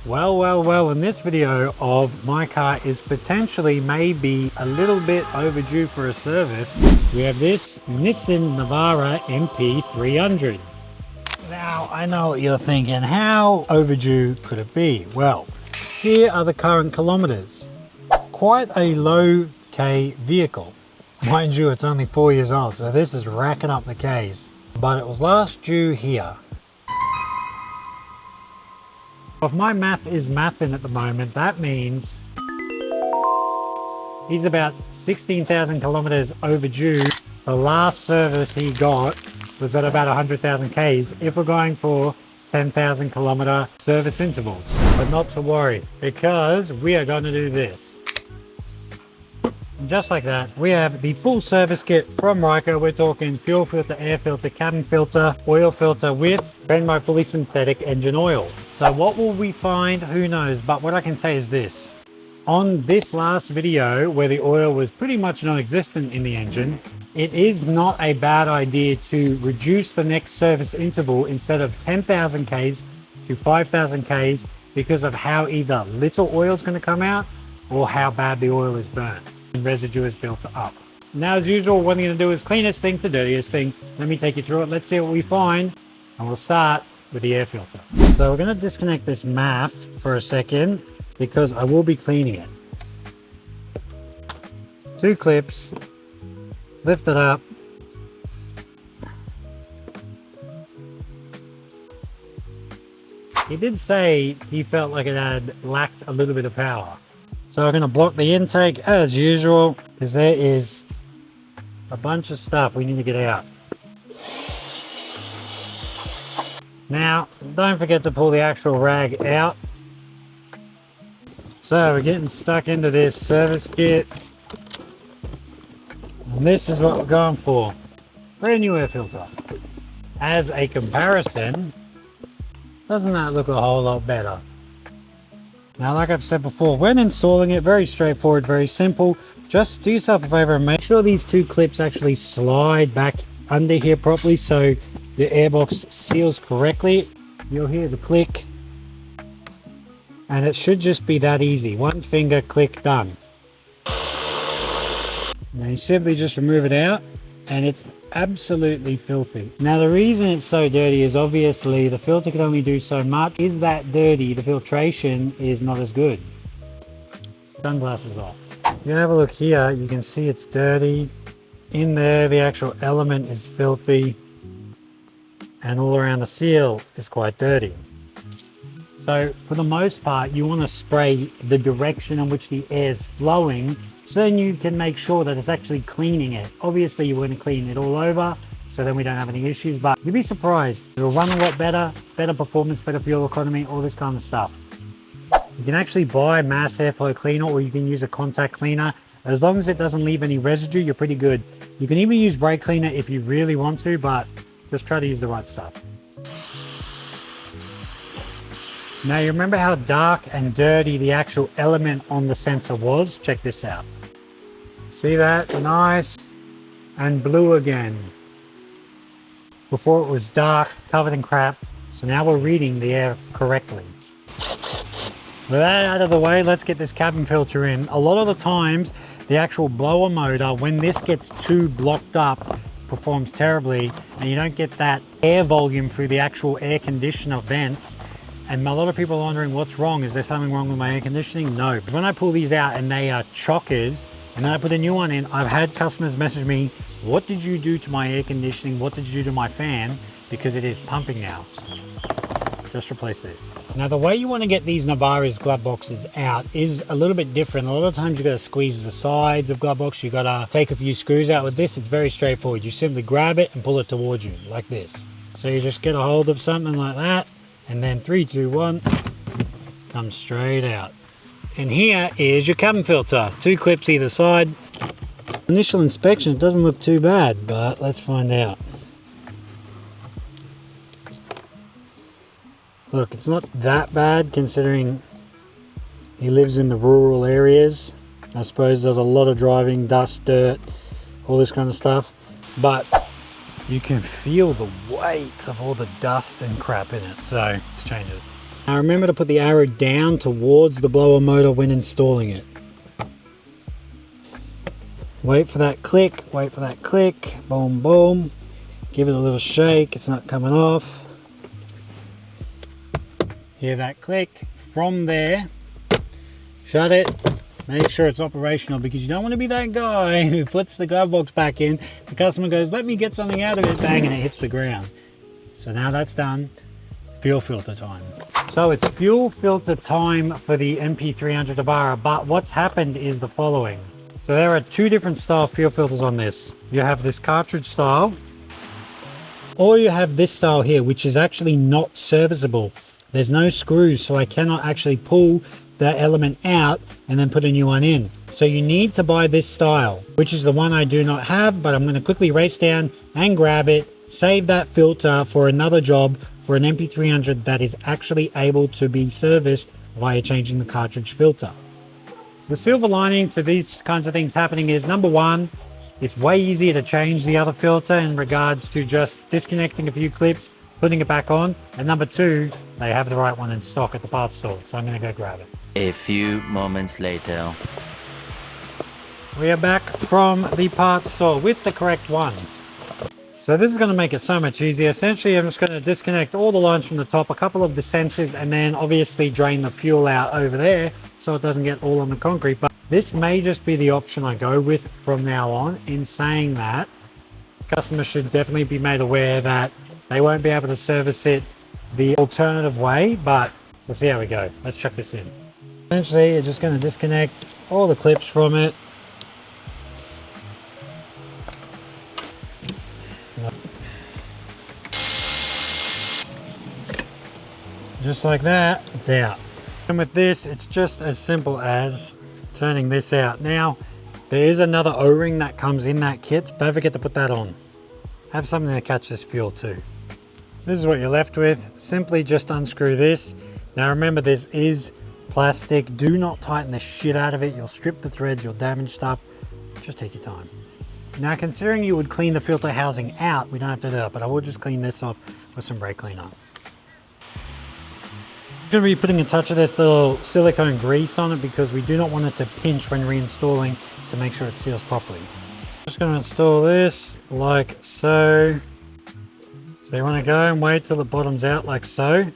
Well, in this video of my car is potentially maybe a little bit overdue for a service. We have this Nissan Navara MP300. Now, I know what you're thinking, how overdue could it be? Well, here are the current kilometers. Quite a low K vehicle. Mind you, it's only 4 years old, so this is racking up the Ks. But it was last due here. If my math is mathing at the moment, that means he's about 16,000 kilometers overdue. The last service he got was at about 100,000 Ks if we're going for 10,000 kilometer service intervals. But not to worry, because we are going to do this. And just like that, we have the full service kit from Ryker. We're talking fuel filter, air filter, cabin filter, oil filter with Brand fully synthetic engine oil. So what will we find? Who knows? But what I can say is this. On this last video, where the oil was pretty much non-existent in the engine, it is not a bad idea to reduce the next service interval instead of 10,000 Ks to 5,000 Ks because of how either little oil is going to come out or how bad the oil is burnt and residue is built up. Now, as usual, what I'm going to do is cleanest thing to dirtiest thing. Let me take you through it. Let's see what we find, and we'll start with the air filter. So we're going to disconnect this MAF for a second because I will be cleaning it. 2 clips, lift it up. He did say he felt like it had lacked a little bit of power. So we're going to block the intake as usual because there is a bunch of stuff we need to get out. Now, don't forget to pull the actual rag out. So we're getting stuck into this service kit. And this is what we're going for. Brand new air filter. As a comparison, doesn't that look a whole lot better? Now, like I've said before, when installing it, very straightforward, very simple. Just do yourself a favor and make sure these 2 clips actually slide back under here properly so the airbox seals correctly. You'll hear the click, and it should just be that easy. 1 finger click, done. Now you simply just remove it out, and it's absolutely filthy. Now the reason it's so dirty is obviously the filter can only do so much. Is that dirty, the filtration is not as good. Sunglasses off. You have a look here, you can see it's dirty. In there, the actual element is filthy. And all around the seal is quite dirty. So for the most part, you want to spray the direction in which the air is flowing, so then you can make sure that it's actually cleaning it. Obviously, you want to clean it all over, so then we don't have any issues, but you'd be surprised. It'll run a lot better, better performance, better fuel economy, all this kind of stuff. You can actually buy mass airflow cleaner, or you can use a contact cleaner. As long as it doesn't leave any residue, you're pretty good. You can even use brake cleaner if you really want to, but just try to use the right stuff. Now, you remember how dark and dirty the actual element on the sensor was? Check this out. See that? Nice and blue again. Before it was dark, covered in crap. So now we're reading the air correctly. With that out of the way, let's get this cabin filter in. A lot of the times, the actual blower motor, when this gets too blocked up, performs terribly, and you don't get that air volume through the actual air conditioner vents. And a lot of people are wondering what's wrong. Is there something wrong with my air conditioning? No. When I pull these out and they are chockers, and then I put a new one in, I've had customers message me, what did you do to my air conditioning? What did you do to my fan? Because it is pumping now. Just replace this. Now, the way you want to get these Navara's glove boxes out is a little bit different. A lot of times you got to squeeze the sides of glove box. You got to take a few screws out. With this, it's very straightforward. You simply grab it and pull it towards you like this. So you just get a hold of something like that, and then 3, 2, 1, comes straight out. And here is your cabin filter. 2 clips either side. Initial inspection, it doesn't look too bad, but let's find out. Look, it's not that bad considering he lives in the rural areas. I suppose there's a lot of driving, dust, dirt, all this kind of stuff. But you can feel the weight of all the dust and crap in it. So let's change it. Now remember to put the arrow down towards the blower motor when installing it. Wait for that click, wait for that click, boom, boom. Give it a little shake, it's not coming off. Hear that click. From there, shut it, make sure it's operational, because you don't want to be that guy who puts the glove box back in, the customer goes, let me get something out of it, bang, and it hits the ground. So now that's done, fuel filter time. So it's fuel filter time for the MP300 Navara, but what's happened is the following. So there are two different style fuel filters on this. You have this cartridge style, or you have this style here, which is actually not serviceable. There's no screws, so I cannot actually pull the element out and then put a new one in. So you need to buy this style, which is the one I do not have, but I'm going to quickly race down and grab it, save that filter for another job for an MP300 that is actually able to be serviced via changing the cartridge filter. The silver lining to these kinds of things happening is, number one, it's way easier to change the other filter in regards to just disconnecting a few clips, putting it back on, and number two, they have the right one in stock at the parts store, so I'm going to go grab it. A few moments later. We are back from the parts store with the correct one. So this is going to make it so much easier. Essentially, I'm just going to disconnect all the lines from the top, a couple of the sensors, and then obviously drain the fuel out over there so it doesn't get all on the concrete. But this may just be the option I go with from now on. In saying that, customers should definitely be made aware that they won't be able to service it the alternative way, but we'll see how we go. Let's chuck this in. Essentially, you're just going to disconnect all the clips from it. Just like that, it's out. And with this, it's just as simple as turning this out. Now, there is another O-ring that comes in that kit. Don't forget to put that on. Have something to catch this fuel too. This is what you're left with. Simply just unscrew this. Now remember, this is plastic. Do not tighten the shit out of it. You'll strip the threads, you'll damage stuff. Just take your time. Now, considering you would clean the filter housing out, we don't have to do that, but I will just clean this off with some brake cleaner. I'm going to be putting a touch of this little silicone grease on it because we do not want it to pinch when reinstalling to make sure it seals properly. Just going to install this like so. So you want to go and wait till it bottoms out like so.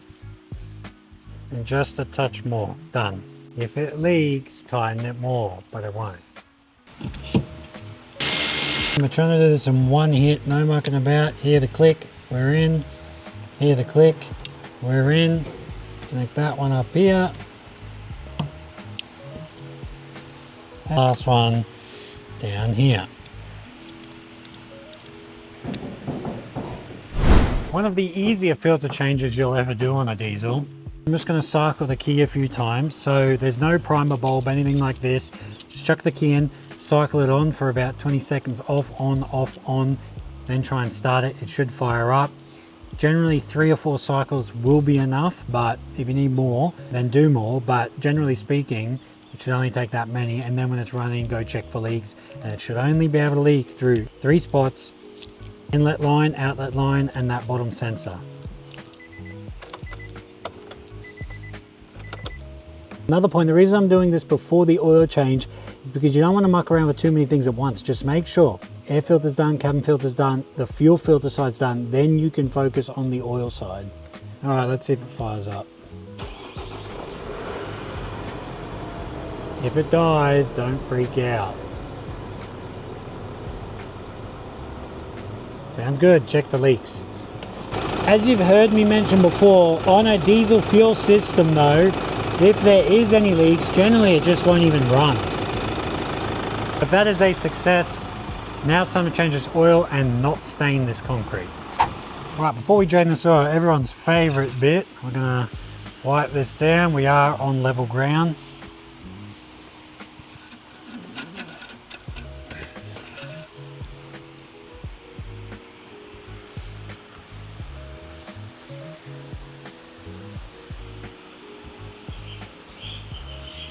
And just a touch more. Done. If it leaks, tighten it more, but it won't. I'm trying to do this in one hit, no mucking about. Hear the click, we're in. Hear the click, we're in. Connect that one up here. Last one down here. One of the easier filter changes you'll ever do on a diesel. I'm just going to cycle the key a few times, so there's no primer bulb, anything like this. Just chuck the key in, cycle it on for about 20 seconds, off, on, then try and start it. It should fire up. Generally 3 or 4 cycles will be enough, but if you need more, then do more. But generally speaking, it should only take that many, and then when it's running, go check for leaks. And it should only be able to leak through 3 spots: inlet line, outlet line, and that bottom sensor. Another point, the reason I'm doing this before the oil change is because you don't want to muck around with too many things at once. Just make sure air filter's done, cabin filter's done, the fuel filter side's done, then you can focus on the oil side. All right, let's see if it fires up. If it dies, don't freak out. Sounds good, check for leaks. As you've heard me mention before, on a diesel fuel system though, if there is any leaks, generally it just won't even run. But that is a success. Now it's time to change this oil and not stain this concrete. All right, before we drain this oil, everyone's favorite bit, we're gonna wipe this down. We are on level ground.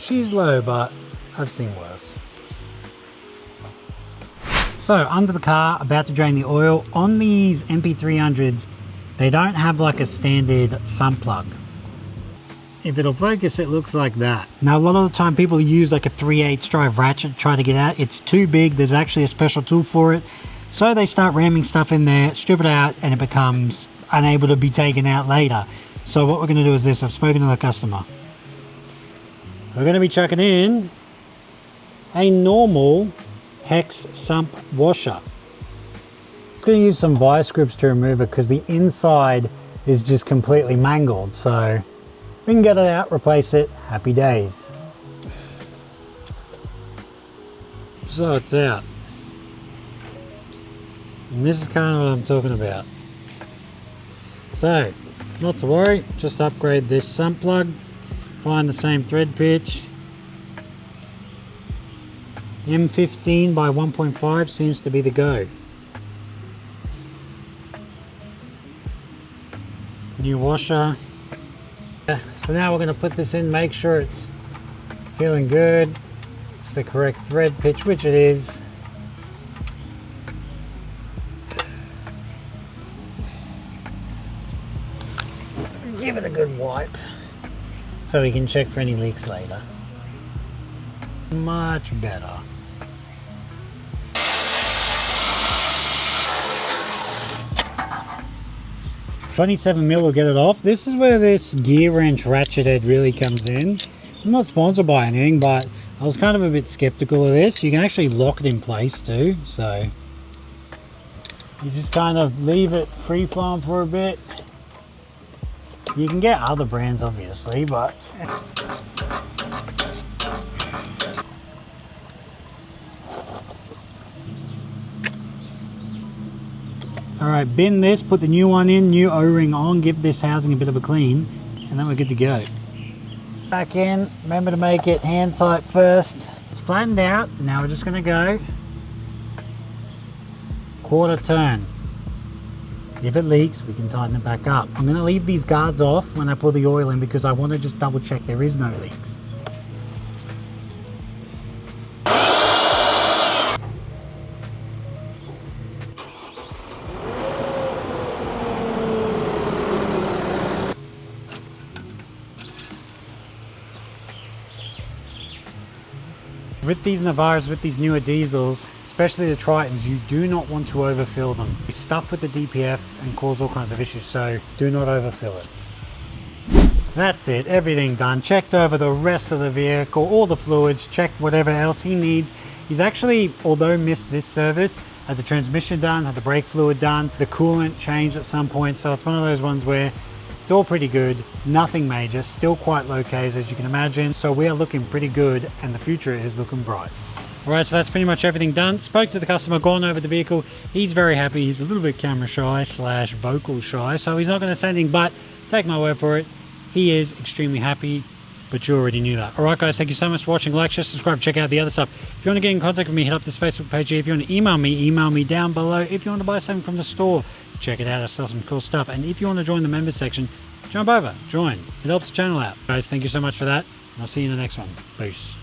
She's low, but I've seen worse. So under the car, about to drain the oil. On these MP300s, they don't have like a standard sump plug. if it'll focus, it looks like that. Now, a lot of the time people use like a 3/8 drive ratchet to try to get out. It's too big. There's actually a special tool for it. So they start ramming stuff in there, strip it out, and it becomes unable to be taken out later. So what we're going to do is this. I've spoken to the customer. We're going to be chucking in a normal hex sump washer. I'm going to use some vice grips to remove it because the inside is just completely mangled. So we can get it out, replace it, happy days. So it's out. And this is kind of what I'm talking about. So, not to worry, just upgrade this sump plug, find the same thread pitch. M15 by 1.5 seems to be the go. New washer. So now we're going to put this in, make sure it's feeling good. It's the correct thread pitch, which it is. Give it a good wipe so we can check for any leaks later. Much better. $27mm will get it off. This is where this gear wrench ratchet head really comes in. I'm not sponsored by anything, but I was kind of a bit skeptical of this. You can actually lock it in place too, so you just kind of leave it free flowing for a bit. You can get other brands obviously, but alright, bin this, put the new one in, new O-ring on, give this housing a bit of a clean, and then we're good to go. Back in, remember to make it hand tight first. It's flattened out, now we're just going to go quarter turn. If it leaks, we can tighten it back up. I'm going to leave these guards off when I pour the oil in because I want to just double check there is no leaks. With these Navaras, with these newer diesels, especially the Tritons, you do not want to overfill them. They stuff with the DPF and cause all kinds of issues, so do not overfill it. That's it, everything done. Checked over the rest of the vehicle, all the fluids, checked whatever else he needs. He's actually, although missed this service, had the transmission done, had the brake fluid done, the coolant changed at some point, so it's one of those ones where it's all pretty good, nothing major, still quite low Ks as you can imagine, so we are looking pretty good and the future is looking bright. Alright, so that's pretty much everything done. Spoke to the customer, gone over the vehicle. He's very happy. He's a little bit camera shy / vocal shy, so he's not going to say anything, but take my word for it, he is extremely happy, but you already knew that. Alright guys, thank you so much for watching. Like, share, subscribe, check out the other stuff. If you want to get in contact with me, hit up this Facebook page here. If you want to email me down below. If you want to buy something from the store, check it out. I sell some cool stuff. And if you want to join the members section, jump over, join. It helps the channel out. Guys, thank you so much for that. And I'll see you in the next one. Peace.